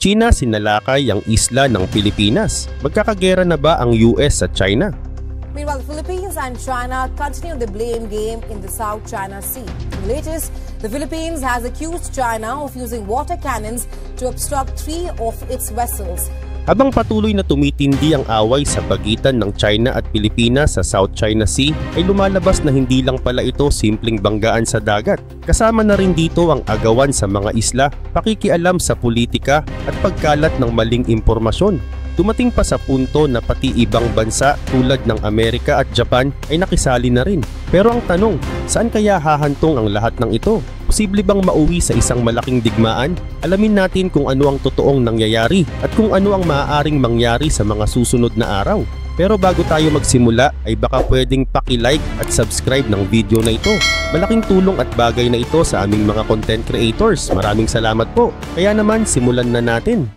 China sinalakay ang isla ng Pilipinas. Magkakagera na ba ang US at China? Meanwhile, the Philippines and China continue the blame game in the South China Sea. In the latest, the Philippines has accused China of using water cannons to obstruct 3 of its vessels. Habang patuloy na tumitindi ang away sa pagitan ng China at Pilipinas sa South China Sea, ay lumalabas na hindi lang pala ito simpleng banggaan sa dagat. Kasama na rin dito ang agawan sa mga isla, pakikialam sa politika at pagkalat ng maling impormasyon. Dumating pa sa punto na pati ibang bansa tulad ng Amerika at Japan ay nakisali na rin. Pero ang tanong, saan kaya hahantong ang lahat ng ito? Posible bang mauwi sa isang malaking digmaan? Alamin natin kung ano ang totoong nangyayari at kung ano ang maaaring mangyari sa mga susunod na araw. Pero bago tayo magsimula ay baka pwedeng paki-like at subscribe ng video na ito. Malaking tulong at bagay na ito sa aming mga content creators. Maraming salamat po. Kaya naman simulan na natin.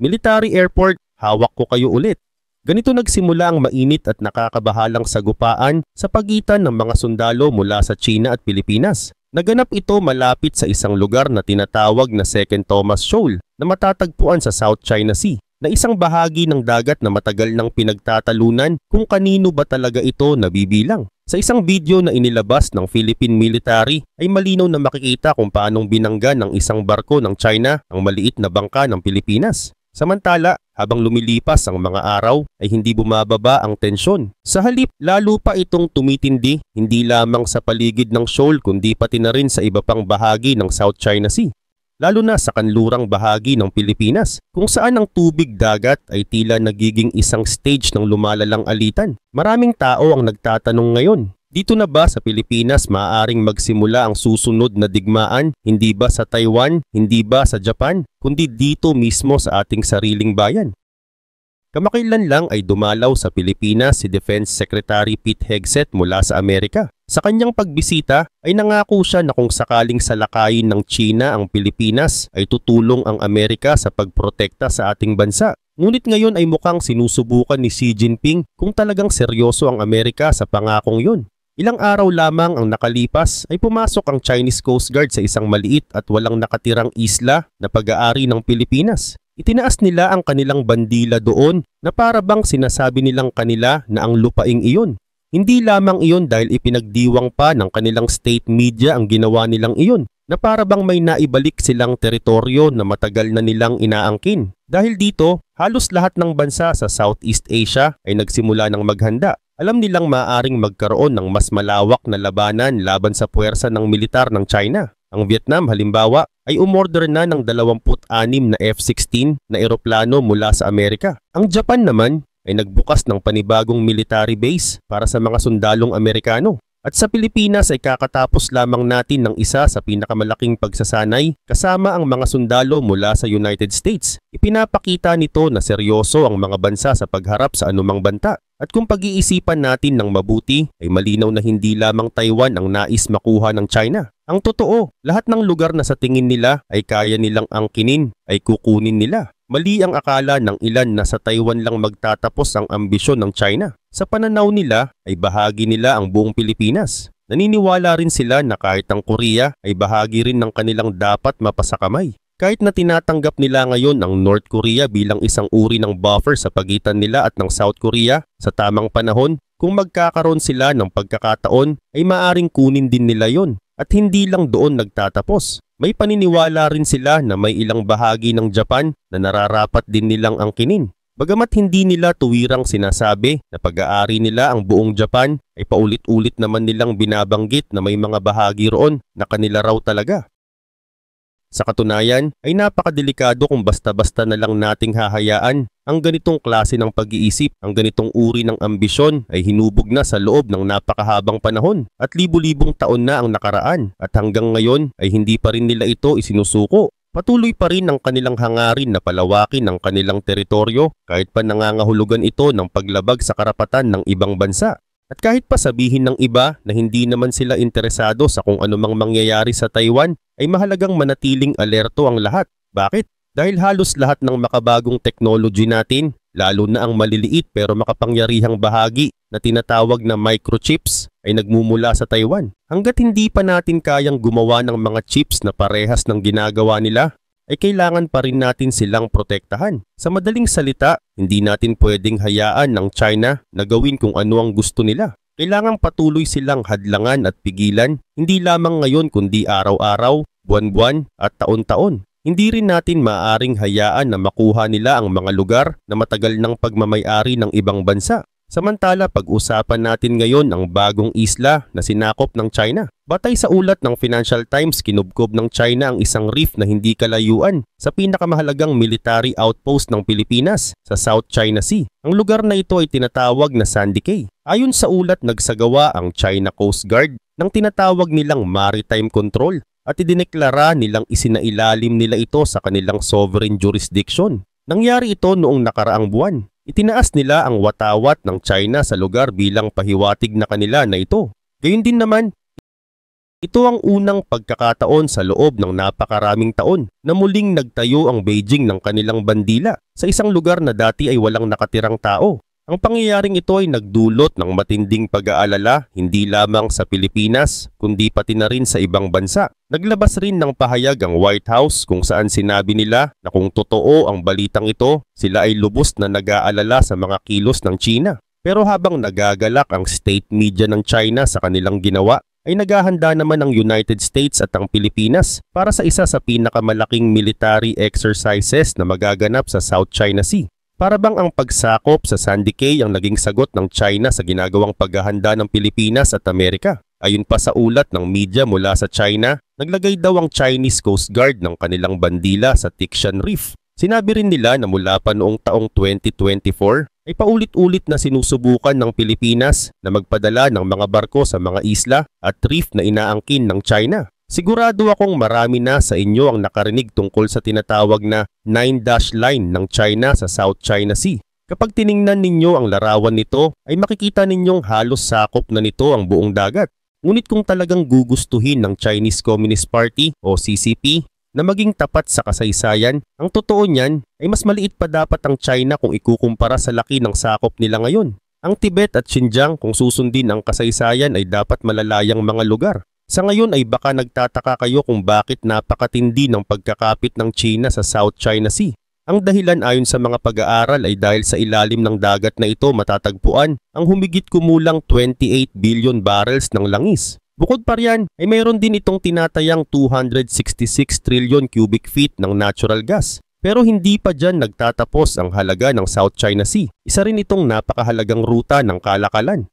Military Airport, hawak ko kayo ulit. Ganito nagsimula ang mainit at nakakabahalang sagupaan sa pagitan ng mga sundalo mula sa China at Pilipinas. Naganap ito malapit sa isang lugar na tinatawag na Second Thomas Shoal na matatagpuan sa South China Sea, na isang bahagi ng dagat na matagal nang pinagtatalunan kung kanino ba talaga ito nabibilang. Sa isang video na inilabas ng Philippine Military ay malinaw na makikita kung paanong binangga ng isang barko ng China ang maliit na bangka ng Pilipinas. Samantala, habang lumilipas ang mga araw ay hindi bumababa ang tensyon. Sa halip, lalo pa itong tumitindi, hindi lamang sa paligid ng shoal kundi pati na rin sa iba pang bahagi ng South China Sea. Lalo na sa kanlurang bahagi ng Pilipinas, kung saan ang tubig dagat ay tila nagiging isang stage ng lumalalang alitan. Maraming tao ang nagtatanong ngayon, dito na ba sa Pilipinas maaaring magsimula ang susunod na digmaan? Hindi ba sa Taiwan? Hindi ba sa Japan? Kundi dito mismo sa ating sariling bayan. Kamakailan lang ay dumalaw sa Pilipinas si Defense Secretary Pete Hegseth mula sa Amerika. Sa kanyang pagbisita ay nangako siya na kung sakaling salakayin ng China ang Pilipinas ay tutulong ang Amerika sa pagprotekta sa ating bansa. Ngunit ngayon ay mukhang sinusubukan ni Xi Jinping kung talagang seryoso ang Amerika sa pangakong yun. Ilang araw lamang ang nakalipas ay pumasok ang Chinese Coast Guard sa isang maliit at walang nakatirang isla na pag-aari ng Pilipinas. Itinaas nila ang kanilang bandila doon na para bang sinasabi nilang kanila na ang lupaing iyon. Hindi lamang iyon dahil ipinagdiwang pa ng kanilang state media ang ginawa nilang iyon, na para bang may naibalik silang teritoryo na matagal na nilang inaangkin. Dahil dito, halos lahat ng bansa sa Southeast Asia ay nagsimula ng maghanda. Alam nilang maaaring magkaroon ng mas malawak na labanan laban sa puwersa ng militar ng China. Ang Vietnam halimbawa ay umorder na ng 26 na F-16 na eroplano mula sa Amerika. Ang Japan naman ay nagbukas ng panibagong military base para sa mga sundalong Amerikano. At sa Pilipinas ay kakatapos lamang natin ng isa sa pinakamalaking pagsasanay kasama ang mga sundalo mula sa United States. Ipinapakita nito na seryoso ang mga bansa sa pagharap sa anumang banta. At kung pag-iisipan natin ng mabuti ay malinaw na hindi lamang Taiwan ang nais makuha ng China. Ang totoo, lahat ng lugar na sa tingin nila ay kaya nilang angkinin ay kukunin nila. Mali ang akala ng ilan na sa Taiwan lang magtatapos ang ambisyon ng China. Sa pananaw nila ay bahagi nila ang buong Pilipinas. Naniniwala rin sila na kahit ang Korea ay bahagi rin ng kanilang dapat mapasakamay. Kahit na tinatanggap nila ngayon ang North Korea bilang isang uri ng buffer sa pagitan nila at ng South Korea, sa tamang panahon, kung magkakaroon sila ng pagkakataon ay maaring kunin din nila yon. At hindi lang doon nagtatapos. May paniniwala rin sila na may ilang bahagi ng Japan na nararapat din nilang angkinin. Bagamat hindi nila tuwirang sinasabi na pag-aari nila ang buong Japan, ay paulit-ulit naman nilang binabanggit na may mga bahagi roon na kanila raw talaga. Sa katunayan ay napakadelikado kung basta-basta na lang nating hahayaan ang ganitong klase ng pag-iisip, ang ganitong uri ng ambisyon ay hinubog na sa loob ng napakahabang panahon at libu-libong taon na ang nakaraan at hanggang ngayon ay hindi pa rin nila ito isinusuko. Patuloy pa rin ang kanilang hangarin na palawakin ang kanilang teritoryo kahit pa nangangahulugan ito ng paglabag sa karapatan ng ibang bansa. At kahit pa sabihin ng iba na hindi naman sila interesado sa kung anumang mangyayari sa Taiwan, ay mahalagang manatiling alerto ang lahat. Bakit? Dahil halos lahat ng makabagong technology natin, lalo na ang maliliit pero makapangyarihang bahagi na tinatawag na microchips, ay nagmumula sa Taiwan. Hanggat hindi pa natin kayang gumawa ng mga chips na parehas ng ginagawa nila, ay kailangan pa rin natin silang protektahan. Sa madaling salita, hindi natin pwedeng hayaan ng China na gawin kung ano ang gusto nila. Kailangang patuloy silang hadlangan at pigilan, hindi lamang ngayon kundi araw-araw, buwan-buwan at taon-taon. Hindi rin natin maaaring hayaan na makuha nila ang mga lugar na matagal ng pagmamay-ari ng ibang bansa. Samantala, pag-usapan natin ngayon ang bagong isla na sinakop ng China. Batay sa ulat ng Financial Times, kinubkob ng China ang isang reef na hindi kalayuan sa pinakamahalagang military outpost ng Pilipinas sa South China Sea. Ang lugar na ito ay tinatawag na Sandy Cay. Ayon sa ulat, nagsagawa ang China Coast Guard ng tinatawag nilang maritime control at idineklara nilang isinailalim nila ito sa kanilang sovereign jurisdiction. Nangyari ito noong nakaraang buwan. Itinaas nila ang watawat ng China sa lugar bilang pahiwatig na kanila na ito. Gayun din naman, ito ang unang pagkakataon sa loob ng napakaraming taon na muling nagtayo ang Beijing ng kanilang bandila sa isang lugar na dati ay walang nakatirang tao. Ang pangyayaring ito ay nagdulot ng matinding pag-aalala hindi lamang sa Pilipinas kundi pati na rin sa ibang bansa. Naglabas rin ng pahayag ang White House kung saan sinabi nila na kung totoo ang balitang ito, sila ay lubos na nag-aalala sa mga kilos ng China. Pero habang nagagalak ang state media ng China sa kanilang ginawa, ay naghahanda naman ang United States at ang Pilipinas para sa isa sa pinakamalaking military exercises na magaganap sa South China Sea. Para bang ang pagsakop sa Sandy Cay ang naging sagot ng China sa ginagawang paghahanda ng Pilipinas at Amerika? Ayon pa sa ulat ng media mula sa China, naglagay daw ang Chinese Coast Guard ng kanilang bandila sa Tikshan Reef. Sinabi rin nila na mula pa noong taong 2024 ay paulit-ulit na sinusubukan ng Pilipinas na magpadala ng mga barko sa mga isla at reef na inaangkin ng China. Sigurado akong marami na sa inyo ang nakarinig tungkol sa tinatawag na 9-dash line ng China sa South China Sea. Kapag tiningnan ninyo ang larawan nito, ay makikita ninyong halos sakop na nito ang buong dagat. Ngunit kung talagang gugustuhin ng Chinese Communist Party o CCP na maging tapat sa kasaysayan, ang totoo niyan ay mas maliit pa dapat ang China kung ikukumpara sa laki ng sakop nila ngayon. Ang Tibet at Xinjiang kung susundin ang kasaysayan ay dapat malalayang mga lugar. Sa ngayon ay baka nagtataka kayo kung bakit napakatindi ng pagkakapit ng China sa South China Sea. Ang dahilan ayon sa mga pag-aaral ay dahil sa ilalim ng dagat na ito matatagpuan ang humigit kumulang 28 billion barrels ng langis. Bukod pa riyan ay mayroon din itong tinatayang 266 trillion cubic feet ng natural gas. Pero hindi pa dyan nagtatapos ang halaga ng South China Sea. Isa rin itong napakahalagang ruta ng kalakalan.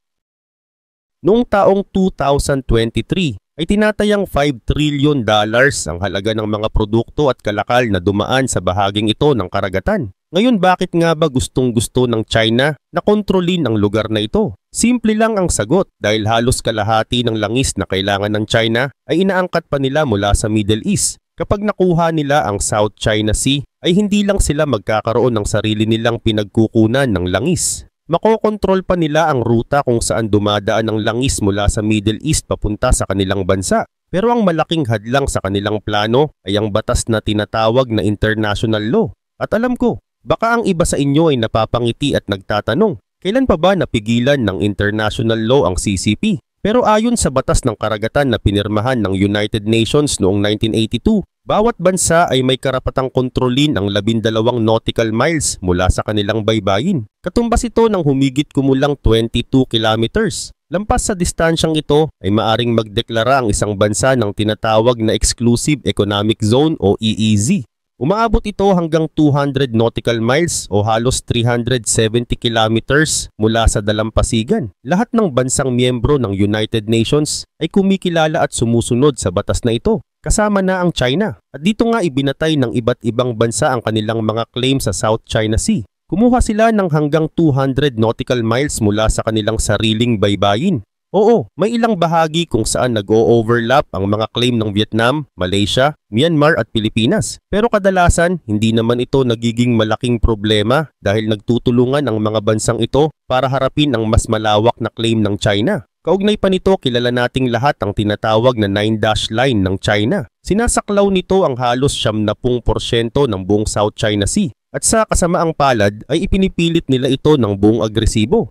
Noong taong 2023 ay tinatayang $5 trillion ang halaga ng mga produkto at kalakal na dumaan sa bahaging ito ng karagatan. Ngayon bakit nga ba gustong-gusto ng China na kontrolin ang lugar na ito? Simple lang ang sagot dahil halos kalahati ng langis na kailangan ng China ay inaangkat pa nila mula sa Middle East. Kapag nakuha nila ang South China Sea ay hindi lang sila magkakaroon ng sarili nilang pinagkukunan ng langis. Makokontrol pa nila ang ruta kung saan dumadaan ang langis mula sa Middle East papunta sa kanilang bansa. Pero ang malaking hadlang sa kanilang plano ay ang batas na tinatawag na international law. At alam ko, baka ang iba sa inyo ay napapangiti at nagtatanong, kailan pa ba napigilan ng international law ang CCP? Pero ayon sa batas ng karagatan na pinirmahan ng United Nations noong 1982, bawat bansa ay may karapatang kontrolin ang 12 nautical miles mula sa kanilang baybayin. Katumbas ito ng humigit kumulang 22 kilometers. Lampas sa distansyang ito ay maaring magdeklara ang isang bansa ng tinatawag na Exclusive Economic Zone o EEZ. Umaabot ito hanggang 200 nautical miles o halos 370 kilometers mula sa dalampasigan. Lahat ng bansang miyembro ng United Nations ay kumikilala at sumusunod sa batas na ito. Kasama na ang China. At dito nga ibinatay ng iba't ibang bansa ang kanilang mga claim sa South China Sea. Kumuha sila ng hanggang 200 nautical miles mula sa kanilang sariling baybayin. Oo, may ilang bahagi kung saan nag-o-overlap ang mga claim ng Vietnam, Malaysia, Myanmar at Pilipinas. Pero kadalasan, hindi naman ito nagiging malaking problema dahil nagtutulungan ang mga bansang ito para harapin ang mas malawak na claim ng China. Kaugnay pa nito, kilala nating lahat ang tinatawag na 9-dash line ng China. Sinasaklaw nito ang halos 70% ng buong South China Sea. At sa kasamaang palad ay ipinipilit nila ito ng buong agresibo.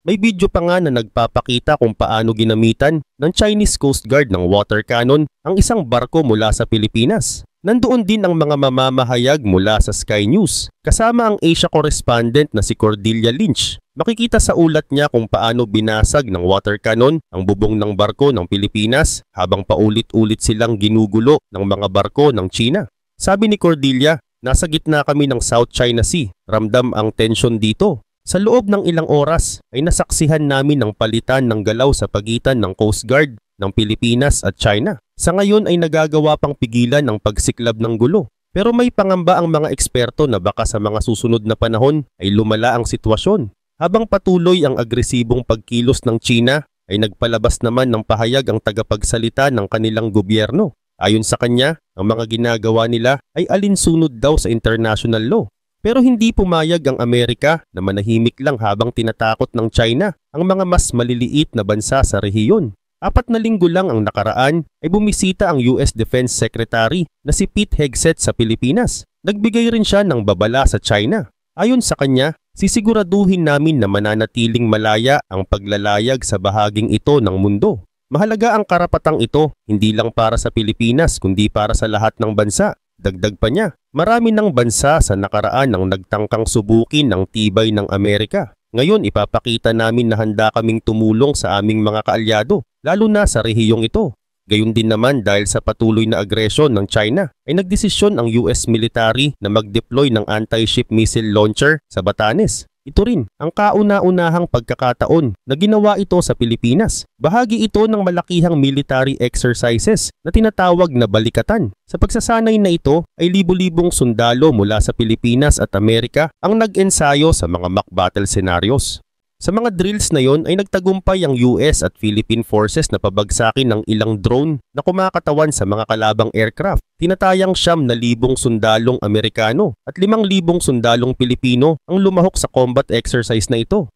May video pa nga na nagpapakita kung paano ginamitan ng Chinese Coast Guard ng water cannon ang isang barko mula sa Pilipinas. Nandoon din ang mga mamamahayag mula sa Sky News, kasama ang Asia correspondent na si Cordelia Lynch. Makikita sa ulat niya kung paano binasag ng water cannon ang bubong ng barko ng Pilipinas habang paulit-ulit silang ginugulo ng mga barko ng China. Sabi ni Cordelia, nasa gitna kami ng South China Sea, ramdam ang tensyon dito. Sa loob ng ilang oras ay nasaksihan namin ang palitan ng galaw sa pagitan ng Coast Guard ng Pilipinas at China. Sa ngayon ay nagagawa pang pigilan ang pagsiklab ng gulo. Pero may pangamba ang mga eksperto na baka sa mga susunod na panahon ay lumala ang sitwasyon. Habang patuloy ang agresibong pagkilos ng China ay nagpalabas naman ng pahayag ang tagapagsalita ng kanilang gobyerno. Ayon sa kanya, ang mga ginagawa nila ay alinsunod daw sa international law. Pero hindi pumayag ang Amerika na manahimik lang habang tinatakot ng China ang mga mas maliliit na bansa sa rehiyon. 4 na linggo lang ang nakaraan ay bumisita ang US Defense Secretary na si Pete Hegseth sa Pilipinas. Nagbigay rin siya ng babala sa China. Ayon sa kanya, sisiguraduhin namin na mananatiling malaya ang paglalayag sa bahaging ito ng mundo. Mahalaga ang karapatang ito hindi lang para sa Pilipinas kundi para sa lahat ng bansa. Dagdag pa niya, marami ng bansa sa nakaraan ang nagtangkang subukin ng tibay ng Amerika. Ngayon ipapakita namin na handa kaming tumulong sa aming mga kaalyado, lalo na sa rehiyong ito. Gayon din naman dahil sa patuloy na agresyon ng China, ay nagdesisyon ang US military na mag-deploy ng anti-ship missile launcher sa Batanes. Ito rin ang kauna-unahang pagkakataon na ginawa ito sa Pilipinas. Bahagi ito ng malakihang military exercises na tinatawag na balikatan. Sa pagsasanay na ito ay libo-libong sundalo mula sa Pilipinas at Amerika ang nag-ensayo sa mga mock battle scenarios. Sa mga drills na yon ay nagtagumpay ang US at Philippine forces na pabagsakin ng ilang drone na kumakatawan sa mga kalabang aircraft. Tinatayang 9,000 sundalong Amerikano at 5,000 sundalong Pilipino ang lumahok sa combat exercise na ito.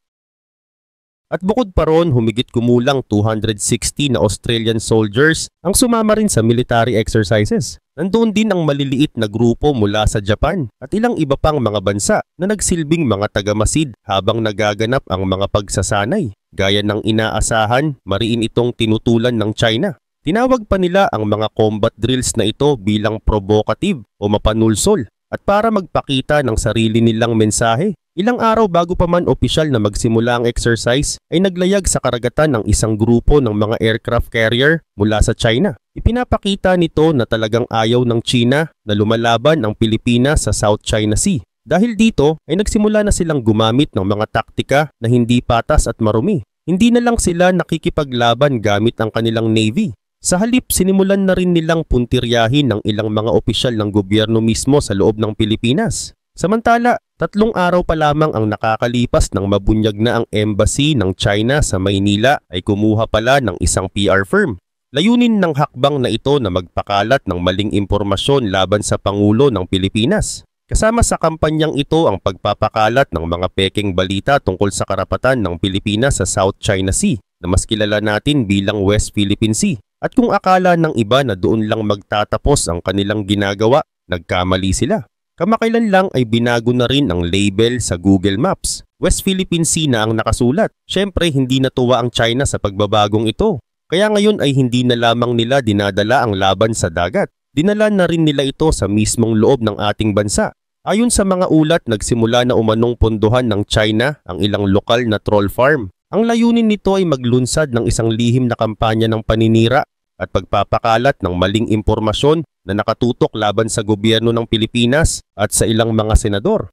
At bukod pa ron, humigit kumulang 260 na Australian soldiers ang sumama rin sa military exercises. Nandoon din ang maliliit na grupo mula sa Japan at ilang iba pang mga bansa na nagsilbing mga tagamasid habang nagaganap ang mga pagsasanay. Gaya ng inaasahan, mariin itong tinutulan ng China. Tinawag pa nila ang mga combat drills na ito bilang provocative o mapanulsol at para magpakita ng sarili nilang mensahe. Ilang araw bago pa man opisyal na magsimula ang exercise ay naglayag sa karagatan ng isang grupo ng mga aircraft carrier mula sa China. Ipinapakita nito na talagang ayaw ng China na lumalaban ang Pilipinas sa South China Sea. Dahil dito ay nagsimula na silang gumamit ng mga taktika na hindi patas at marumi. Hindi na lang sila nakikipaglaban gamit ang kanilang navy. Sa halip, sinimulan na rin nilang puntiryahin ng ilang mga opisyal ng gobyerno mismo sa loob ng Pilipinas. Samantala, 3 araw pa lamang ang nakakalipas nang mabunyag na ang embassy ng China sa Maynila ay kumuha pala ng isang PR firm. Layunin ng hakbang na ito na magpakalat ng maling impormasyon laban sa Pangulo ng Pilipinas. Kasama sa kampanyang ito ang pagpapakalat ng mga pekeng balita tungkol sa karapatan ng Pilipinas sa South China Sea na mas kilala natin bilang West Philippine Sea. At kung akala ng iba na doon lang magtatapos ang kanilang ginagawa, nagkamali sila. Kamakailan lang ay binago na rin ang label sa Google Maps. West Philippine Sea na ang nakasulat. Siyempre hindi natuwa ang China sa pagbabagong ito. Kaya ngayon ay hindi na lamang nila dinadala ang laban sa dagat. Dinala na rin nila ito sa mismong loob ng ating bansa. Ayon sa mga ulat, nagsimula na umanong pondohan ng China ang ilang lokal na troll farm. Ang layunin nito ay maglunsad ng isang lihim na kampanya ng paninira at pagpapakalat ng maling impormasyon na nakatutok laban sa gobyerno ng Pilipinas at sa ilang mga senador.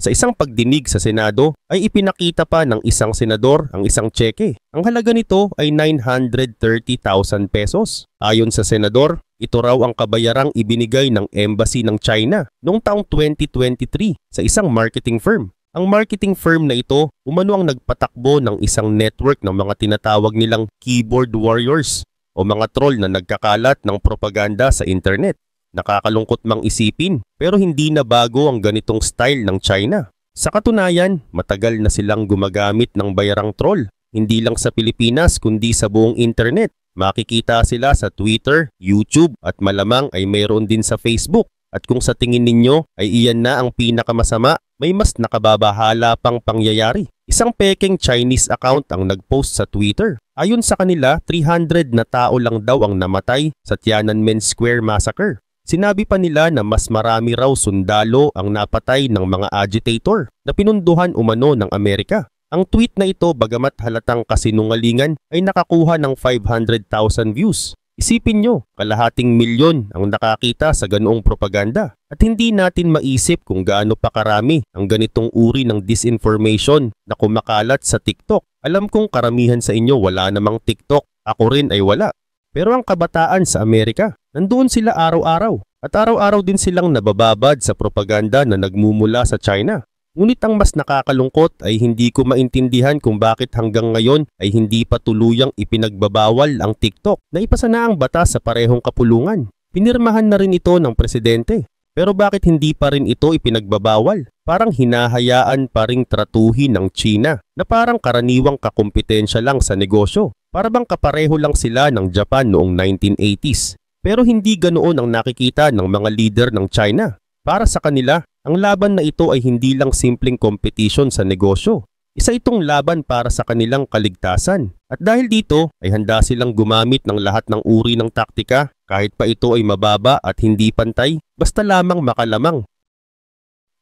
Sa isang pagdinig sa Senado ay ipinakita pa ng isang senador ang isang tseke. Ang halaga nito ay 930,000 pesos. Ayon sa senador, ito raw ang kabayarang ibinigay ng Embassy ng China noong taong 2023 sa isang marketing firm. Ang marketing firm na ito umano ang nagpatakbo ng isang network ng mga tinatawag nilang keyboard warriors o mga troll na nagkakalat ng propaganda sa internet. Nakakalungkot mang isipin pero hindi na bago ang ganitong style ng China. Sa katunayan, matagal na silang gumagamit ng bayarang troll. Hindi lang sa Pilipinas kundi sa buong internet. Makikita sila sa Twitter, YouTube at malamang ay mayroon din sa Facebook. At kung sa tingin ninyo ay iyan na ang pinakamasama, may mas nakababahala pang pangyayari. Isang pekeng Chinese account ang nagpost sa Twitter. Ayon sa kanila, 300 na tao lang daw ang namatay sa Tiananmen Square Massacre. Sinabi pa nila na mas marami raw sundalo ang napatay ng mga agitator na pinunduhan umano ng Amerika. Ang tweet na ito, bagamat halatang kasinungalingan, ay nakakuha ng 500,000 views. Isipin nyo, kalahating milyon ang nakakita sa ganoong propaganda. At hindi natin maisip kung gaano pa karami ang ganitong uri ng disinformation na kumakalat sa TikTok. Alam kong karamihan sa inyo wala namang TikTok, ako rin ay wala. Pero ang kabataan sa Amerika, nandoon sila araw-araw. At araw-araw din silang nabababad sa propaganda na nagmumula sa China. Ngunit ang mas nakakalungkot ay hindi ko maintindihan kung bakit hanggang ngayon ay hindi pa tuluyang ipinagbabawal ang TikTok. Naipasa na ang batas sa parehong kapulungan. Pinirmahan na rin ito ng presidente. Pero bakit hindi pa rin ito ipinagbabawal? Parang hinahayaan pa ring tratuhin ng China na parang karaniwang kakumpetensya lang sa negosyo. Para bang kapareho lang sila ng Japan noong 1980s. Pero hindi ganoon ang nakikita ng mga leader ng China. Para sa kanila, ang laban na ito ay hindi lang simpleng competition sa negosyo. Isa itong laban para sa kanilang kaligtasan. At dahil dito ay handa silang gumamit ng lahat ng uri ng taktika kahit pa ito ay mababa at hindi pantay, basta lamang makalamang.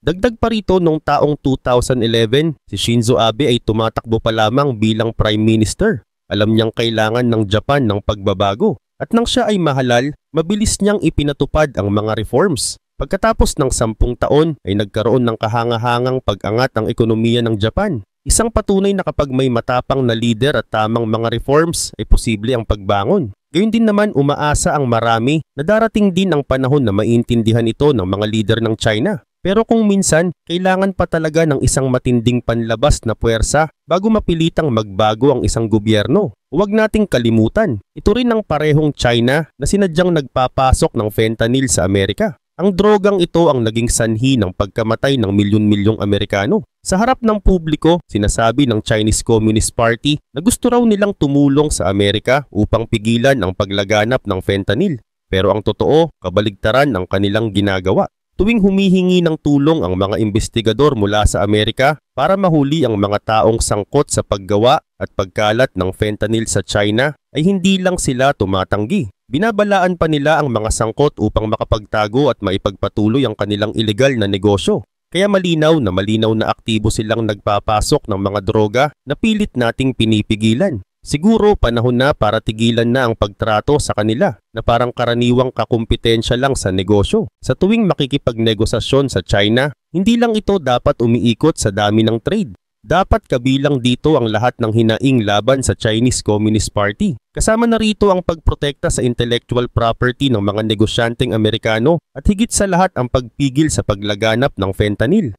Dagdag pa rito noong taong 2011, si Shinzo Abe ay tumatakbo pa lamang bilang Prime Minister. Alam niyang kailangan ng Japan ng pagbabago. At nang siya ay mahalal, mabilis niyang ipinatupad ang mga reforms. Pagkatapos ng 10 taon ay nagkaroon ng kahangahangang pag-angat ang ekonomiya ng Japan. Isang patunay na kapag may matapang na leader at tamang mga reforms ay posible ang pagbangon. Gayun din naman umaasa ang marami na darating din ang panahon na maintindihan ito ng mga leader ng China. Pero kung minsan, kailangan pa talaga ng isang matinding panlabas na puwersa bago mapilitang magbago ang isang gobyerno. Huwag nating kalimutan, ito rin ang parehong China na sinadyang nagpapasok ng fentanyl sa Amerika. Ang drogang ito ang naging sanhi ng pagkamatay ng milyon-milyong Amerikano. Sa harap ng publiko, sinasabi ng Chinese Communist Party na gusto raw nilang tumulong sa Amerika upang pigilan ang paglaganap ng fentanyl. Pero ang totoo, kabaligtaran ang kanilang ginagawa. Tuwing humihingi ng tulong ang mga investigador mula sa Amerika para mahuli ang mga taong sangkot sa paggawa at pagkalat ng fentanyl sa China, ay hindi lang sila tumatanggi. Binabalaan pa nila ang mga sangkot upang makapagtago at maipagpatuloy ang kanilang ilegal na negosyo. Kaya malinaw na aktibo silang nagpapasok ng mga droga na pilit nating pinipigilan. Siguro panahon na para tigilan na ang pagtrato sa kanila na parang karaniwang kakumpetensya lang sa negosyo. Sa tuwing makikipagnegosasyon sa China, hindi lang ito dapat umiikot sa dami ng trade. Dapat kabilang dito ang lahat ng hinaing laban sa Chinese Communist Party. Kasama na rito ang pagprotekta sa intellectual property ng mga negosyanteng Amerikano at higit sa lahat ang pagpigil sa paglaganap ng fentanyl.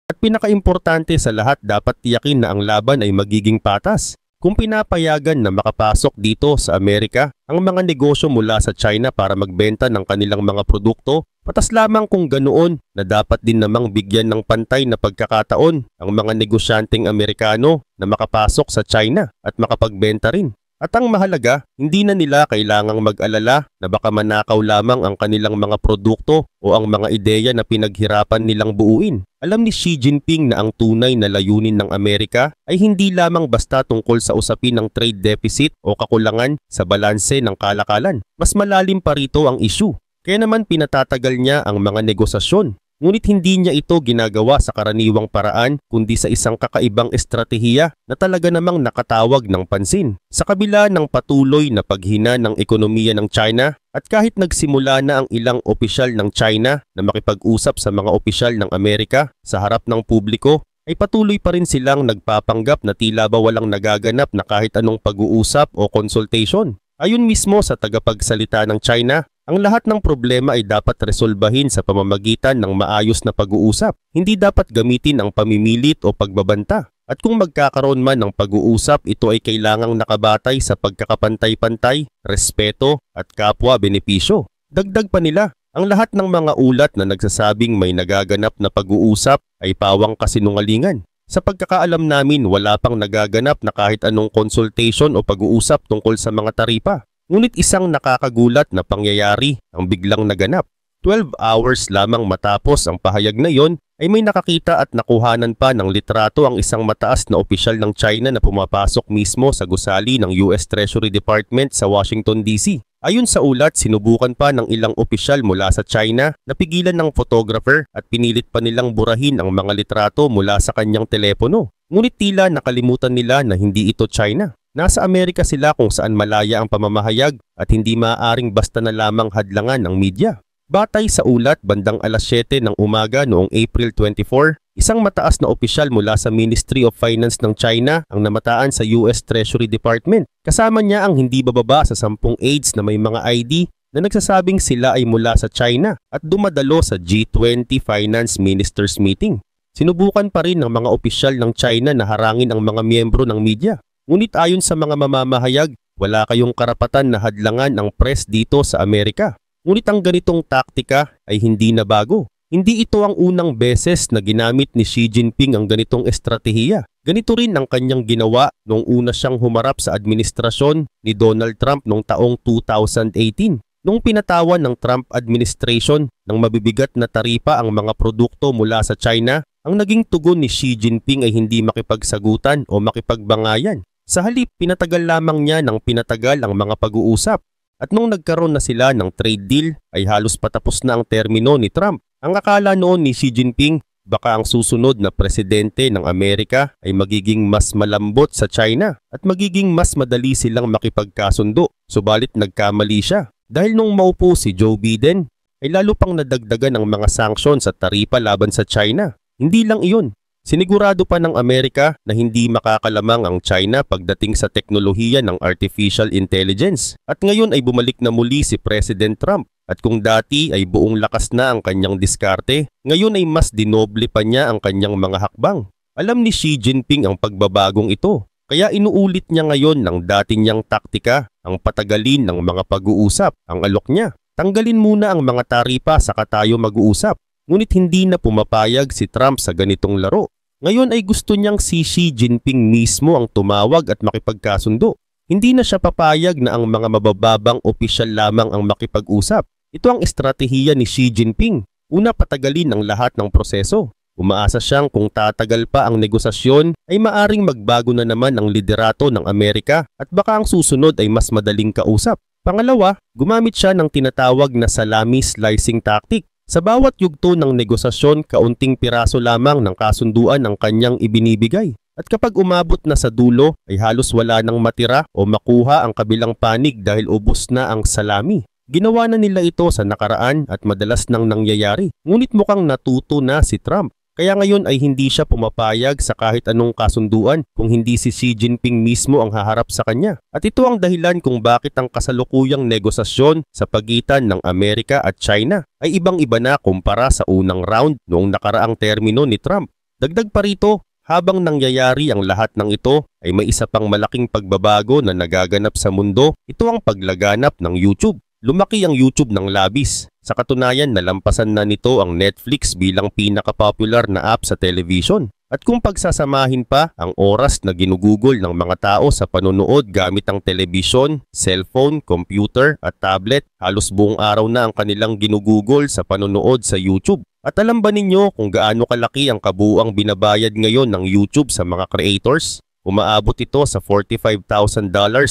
At pinakaimportante sa lahat, dapat tiyakin na ang laban ay magiging patas. Kung pinapayagan na makapasok dito sa Amerika ang mga negosyo mula sa China para magbenta ng kanilang mga produkto, patas lamang kung ganoon na dapat din namang bigyan ng pantay na pagkakataon ang mga negosyanteng Amerikano na makapasok sa China at makapagbenta rin. At ang mahalaga, hindi na nila kailangang mag-alala na baka manakaw lamang ang kanilang mga produkto o ang mga ideya na pinaghirapan nilang buuin. Alam ni Xi Jinping na ang tunay na layunin ng Amerika ay hindi lamang basta tungkol sa usapin ng trade deficit o kakulangan sa balanse ng kalakalan. Mas malalim pa rito ang issue. Kaya naman pinatatagal niya ang mga negosasyon. Ngunit hindi niya ito ginagawa sa karaniwang paraan kundi sa isang kakaibang estratehiya na talaga namang nakatawag ng pansin. Sa kabila ng patuloy na paghina ng ekonomiya ng China at kahit nagsimula na ang ilang opisyal ng China na makipag-usap sa mga opisyal ng Amerika sa harap ng publiko, ay patuloy pa rin silang nagpapanggap na tila ba walang nagaganap na kahit anong pag-uusap o consultation. Ayon mismo sa tagapagsalita ng China, ang lahat ng problema ay dapat resolbahin sa pamamagitan ng maayos na pag-uusap. Hindi dapat gamitin ang pamimilit o pagbabanta. At kung magkakaroon man ng pag-uusap, ito ay kailangang nakabatay sa pagkakapantay-pantay, respeto at kapwa-benepisyo. Dagdag pa nila, ang lahat ng mga ulat na nagsasabing may nagaganap na pag-uusap ay pawang kasinungalingan. Sa pagkakaalam namin, wala pang nagaganap na kahit anong consultation o pag-uusap tungkol sa mga taripa. Ngunit isang nakakagulat na pangyayari ang biglang naganap. 12 hours lamang matapos ang pahayag na yon ay may nakakita at nakuhanan pa ng litrato ang isang mataas na opisyal ng China na pumapasok mismo sa gusali ng US Treasury Department sa Washington DC. Ayon sa ulat, sinubukan pa ng ilang opisyal mula sa China na pigilan ng photographer at pinilit pa nilang burahin ang mga litrato mula sa kanyang telepono. Ngunit tila nakalimutan nila na hindi ito China. Nasa Amerika sila kung saan malaya ang pamamahayag at hindi maaaring basta na lamang hadlangan ng media. Batay sa ulat, bandang alas 7 ng umaga noong April 24, isang mataas na opisyal mula sa Ministry of Finance ng China ang namataan sa US Treasury Department. Kasama niya ang hindi bababa sa 10 aides na may mga ID na nagsasabing sila ay mula sa China at dumadalo sa G20 Finance Ministers Meeting. Sinubukan pa rin ng mga opisyal ng China na harangin ang mga miyembro ng media. Ngunit ayon sa mga mamamahayag, wala kayong karapatan na hadlangan ang press dito sa Amerika. Ngunit ang ganitong taktika ay hindi na bago. Hindi ito ang unang beses na ginamit ni Xi Jinping ang ganitong estratehiya. Ganito rin ang kanyang ginawa noong una siyang humarap sa administrasyon ni Donald Trump noong taong 2018. Noong pinatawan ng Trump administration ng mabibigat na taripa ang mga produkto mula sa China, ang naging tugon ni Xi Jinping ay hindi makipagsagutan o makipagbangayan. Sa halip, pinatagal lamang niya ng pinatagal ang mga pag-uusap. At nung nagkaroon na sila ng trade deal ay halos patapos na ang termino ni Trump. Ang akala noon ni Xi Jinping baka ang susunod na presidente ng Amerika ay magiging mas malambot sa China at magiging mas madali silang makipagkasundo. Subalit nagkamali siya dahil nung maupo si Joe Biden ay lalo pang nadagdagan ang mga sanctions at taripa laban sa China. Hindi lang iyon. Sinigurado pa ng Amerika na hindi makakalamang ang China pagdating sa teknolohiya ng artificial intelligence. At ngayon ay bumalik na muli si President Trump. At kung dati ay buong lakas na ang kanyang diskarte, ngayon ay mas dinoble pa niya ang kanyang mga hakbang. Alam ni Xi Jinping ang pagbabagong ito. Kaya inuulit niya ngayon ng dati niyang taktika, ang patagalin ng mga pag-uusap. Ang alok niya, tanggalin muna ang mga taripa saka tayo mag-uusap. Ngunit hindi na pumapayag si Trump sa ganitong laro. Ngayon ay gusto niyang si Xi Jinping mismo ang tumawag at makipagkasundo. Hindi na siya papayag na ang mga mabababang opisyal lamang ang makipag-usap. Ito ang estratehiya ni Xi Jinping. Una, patagalin ang lahat ng proseso. Umaasa siyang kung tatagal pa ang negosasyon ay maaring magbago na naman ang liderato ng Amerika at baka ang susunod ay mas madaling kausap. Pangalawa, gumamit siya ng tinatawag na salami slicing tactic. Sa bawat yugto ng negosasyon, kaunting piraso lamang ng kasunduan ang kanyang ibinibigay. At kapag umabot na sa dulo, ay halos wala nang matira o makuha ang kabilang panig dahil ubos na ang salami. Ginawa na nila ito sa nakaraan at madalas nang nangyayari. Ngunit mukhang natuto na si Trump. Kaya ngayon ay hindi siya pumapayag sa kahit anong kasunduan kung hindi si Xi Jinping mismo ang haharap sa kanya. At ito ang dahilan kung bakit ang kasalukuyang negosasyon sa pagitan ng Amerika at China ay ibang-iba na kumpara sa unang round noong nakaraang termino ni Trump. Dagdag pa rito, habang nangyayari ang lahat ng ito ay may isa pang malaking pagbabago na nagaganap sa mundo. Ito ang paglaganap ng YouTube. Lumaki ang YouTube ng labis. Sa katunayan, nalampasan na nito ang Netflix bilang pinaka-popular na app sa television. At kung pagsasamahin pa ang oras na ginugugol ng mga tao sa panonood gamit ang telebisyon, cellphone, computer at tablet, halos buong araw na ang kanilang ginugugol sa panonood sa YouTube. At alam ba ninyo kung gaano kalaki ang kabuuang binabayad ngayon ng YouTube sa mga creators? Umaabot ito sa $45,000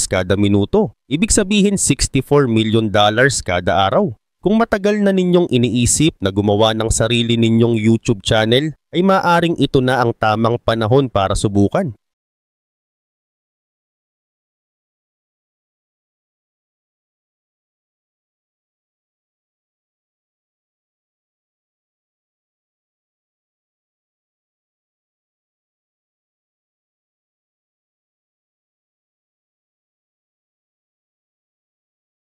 kada minuto. Ibig sabihin $64 million kada araw. Kung matagal na ninyong iniisip na gumawa ng sarili ninyong YouTube channel, ay maaaring ito na ang tamang panahon para subukan.